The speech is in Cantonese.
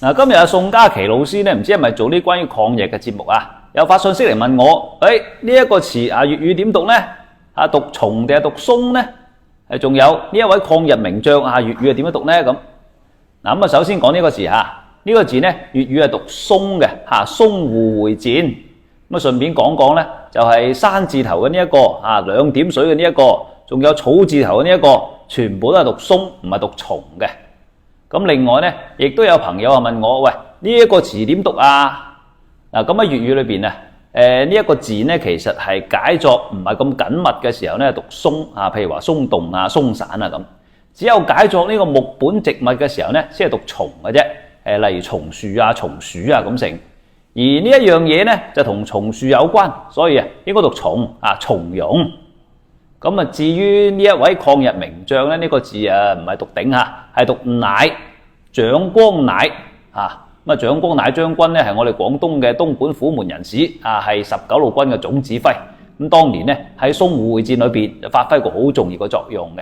嗱，今日阿宋嘉琪老師咧，唔知係咪做啲關於抗日嘅節目啊？有發信息嚟問我，呢一個詞啊，粵語點讀咧？讀松定係讀松咧？仲有呢一位抗日名將啊，粵語係點樣讀咧？咁首先講呢個字嚇，呢個字咧粵語係讀淞嘅嚇，淞滬會戰。順便講講咧，就係山字頭嘅呢一個兩點水嘅呢一個，仲有草字頭嘅呢一個，全部都係讀淞，唔係讀松嘅。咁另外咧，亦都有朋友問我，喂，呢一個詞點讀啊？咁喺粵語裏邊啊，呢一個字咧，其實係解作唔係咁緊密嘅時候咧，讀鬆啊，譬如話鬆動啊、鬆散啊咁。只有解作呢個木本植物嘅時候咧，先係讀松嘅啫。例如松樹啊、松鼠啊咁成。而呢一樣嘢咧，就同松樹有關，所以應該讀松啊、松茸。咁至於呢一位抗日名將咧，呢個字唔係讀鼎嚇，係讀乃，蔣光乃嚇。蔣光乃將軍咧係我哋廣東嘅東莞虎門人士啊，係19路軍嘅總指揮。當年咧喺淞滬會戰裏邊就發揮過好重要嘅作用嘅。